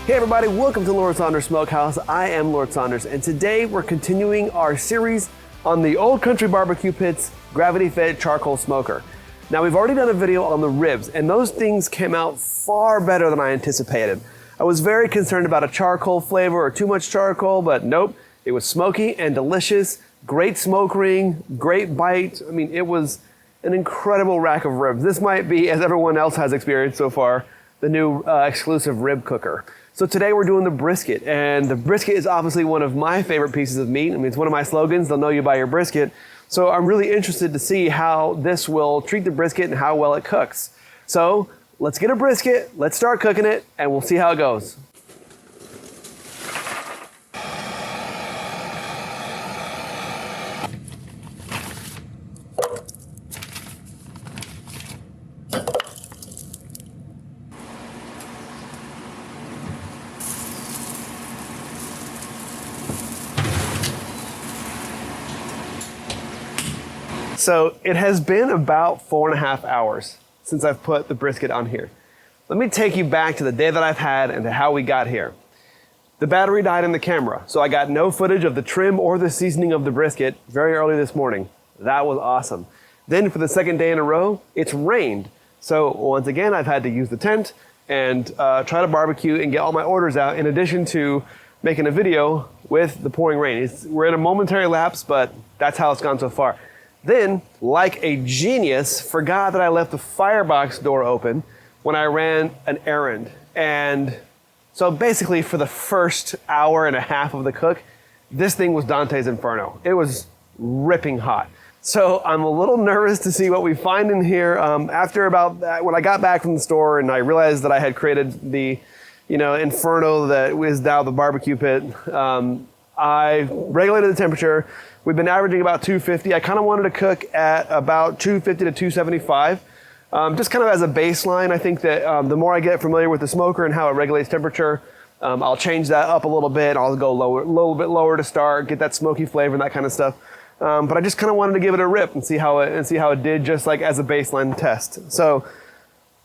Hey everybody, welcome to Lord Saunders Smokehouse. I am Lord Saunders, and today we're continuing our series on the Old Country Barbecue Pit's gravity-fed charcoal smoker. Now we've already done a video on the ribs, and those things came out far better than I anticipated. I was very concerned about a charcoal flavor or too much charcoal, but nope, it was smoky and delicious, great smoke ring, great bite. I mean, it was an incredible rack of ribs. This might be, as everyone else has experienced so far, the new exclusive rib cooker. So today we're doing the brisket, and the brisket is obviously one of my favorite pieces of meat. I mean, it's one of my slogans, they'll know you by your brisket. So I'm really interested to see how this will treat the brisket and how well it cooks. So let's get a brisket, let's start cooking it, and we'll see how it goes. So it has been about 4.5 hours since I've put the brisket on here. Let me take you back to the day that I've had and to how we got here. The battery died in the camera, so I got no footage of the trim or the seasoning of the brisket very early this morning. That was awesome. Then for the second day in a row, it's rained. So once again, I've had to use the tent and try to barbecue and get all my orders out, in addition to making a video with the pouring rain. We're in a momentary lapse, but that's how it's gone so far. Then, like a genius, forgot that I left the firebox door open when I ran an errand. And so basically for the first hour and a half of the cook, this thing was Dante's Inferno. It was ripping hot. So I'm a little nervous to see what we find in here. After about that, when I got back from the store and I realized that I had created the, inferno that is now the barbecue pit, I regulated the temperature. We've been averaging about 250. I kind of wanted to cook at about 250 to 275. Just kind of as a baseline. I think that the more I get familiar with the smoker and how it regulates temperature, I'll change that up a little bit. I'll go lower, a little bit lower to start, get that smoky flavor and that kind of stuff. But I just kind of wanted to give it a rip and see how it did, just like as a baseline test. So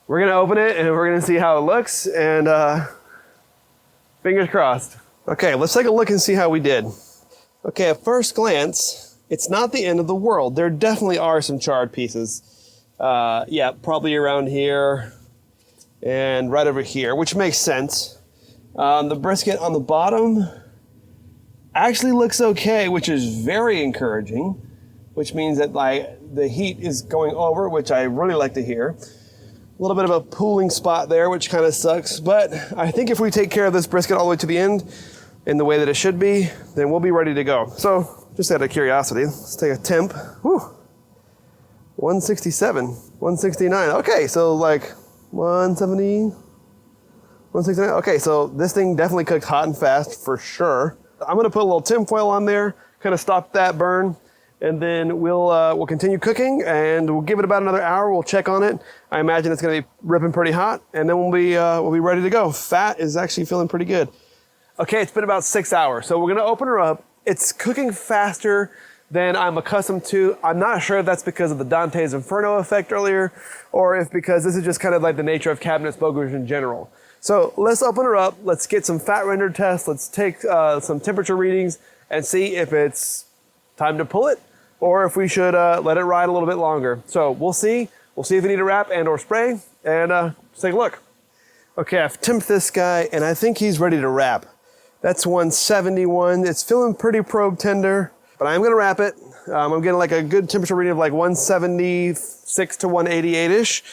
we're gonna open it and we're gonna see how it looks, and fingers crossed. Okay, let's take a look and see how we did. Okay, at first glance, it's not the end of the world. There definitely are some charred pieces. Yeah, probably around here and right over here, which makes sense. The brisket on the bottom actually looks okay, which is very encouraging, which means that the heat is going over, which I really like to hear. A little bit of a pooling spot there, which kind of sucks, but I think if we take care of this brisket all the way to the end, in the way that it should be, then we'll be ready to go. So, just out of curiosity, let's take a temp. Whew. 167, 169. Okay, so like 170, 169. Okay, so this thing definitely cooked hot and fast for sure. I'm gonna put a little tin foil on there, kind of stop that burn, and then we'll continue cooking, and we'll give it about another hour. We'll check on it. I imagine it's gonna be ripping pretty hot, and then we'll be ready to go. Fat is actually feeling pretty good. Okay, it's been about 6 hours, so we're gonna open her up. It's cooking faster than I'm accustomed to. I'm not sure if that's because of the Dante's Inferno effect earlier, or if because this is just kind of like the nature of cabinet smokers in general. So let's open her up, let's get some fat render tests, let's take some temperature readings and see if it's time to pull it, or if we should let it ride a little bit longer. So we'll see if we need to wrap and or spray, and let's take a look. Okay, I've temped this guy, and I think he's ready to wrap. That's 171. It's feeling pretty probe tender, but I'm gonna wrap it. I'm getting like a good temperature reading of like 176 to 188-ish.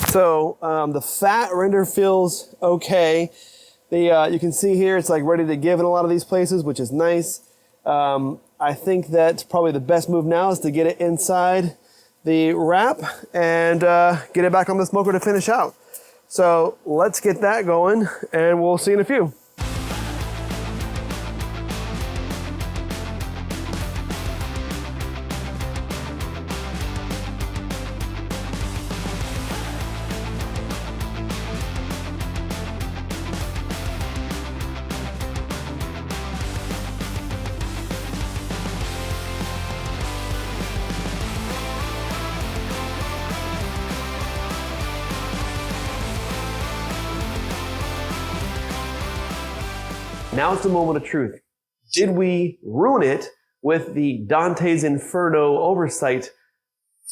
So the fat render feels okay. You can see here it's like ready to give in a lot of these places, which is nice. I think that probably the best move now is to get it inside the wrap and get it back on the smoker to finish out. So let's get that going, and we'll see in a few. Now it's the moment of truth. Did we ruin it with the Dante's Inferno oversight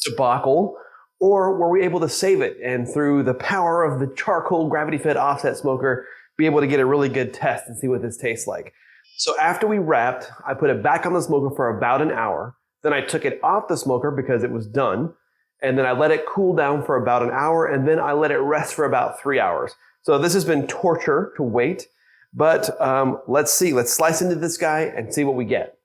debacle, or were we able to save it and through the power of the charcoal gravity-fed offset smoker, be able to get a really good test and see what this tastes like? So after we wrapped, I put it back on the smoker for about an hour. Then I took it off the smoker because it was done. And then I let it cool down for about an hour, and then I let it rest for about 3 hours. So this has been torture to wait, but let's see. Let's slice into this guy and see what we get.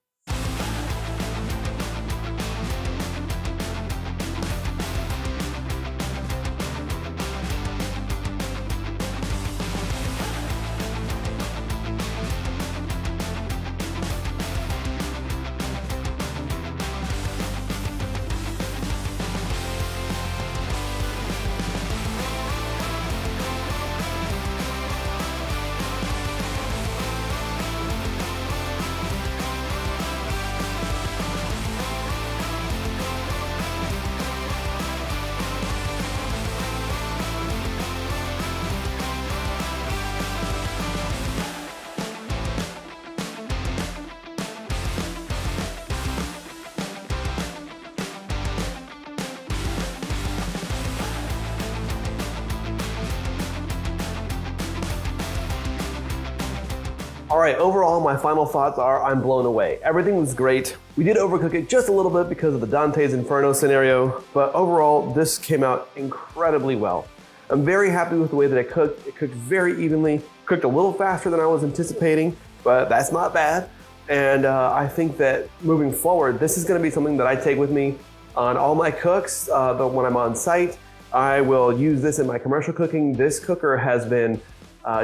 All right, overall, my final thoughts are I'm blown away. Everything was great. We did overcook it just a little bit because of the Dante's Inferno scenario, but overall, this came out incredibly well. I'm very happy with the way that it cooked. It cooked very evenly, cooked a little faster than I was anticipating, but that's not bad. And I think that moving forward, this is gonna be something that I take with me on all my cooks, but when I'm on site, I will use this in my commercial cooking. This cooker has been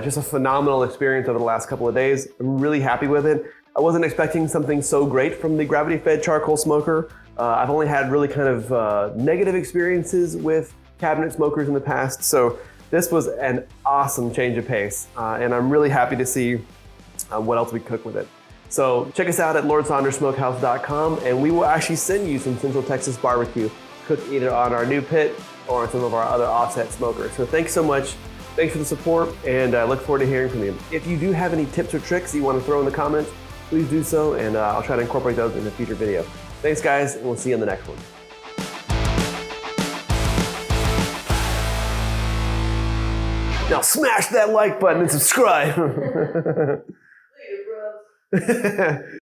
just a phenomenal experience over the last couple of days. I'm really happy with it. I wasn't expecting something so great from the gravity-fed charcoal smoker. I've only had really kind of negative experiences with cabinet smokers in the past, so this was an awesome change of pace, and I'm really happy to see what else we cook with it. So check us out at LordSaundersSmokehouse.com, and we will actually send you some Central Texas barbecue cooked either on our new pit or on some of our other offset smokers. So thanks so much. Thanks for the support, and I look forward to hearing from you. If you do have any tips or tricks you want to throw in the comments, please do so, and I'll try to incorporate those in a future video. Thanks, guys, and we'll see you in the next one. Now smash that like button and subscribe. Later, bro.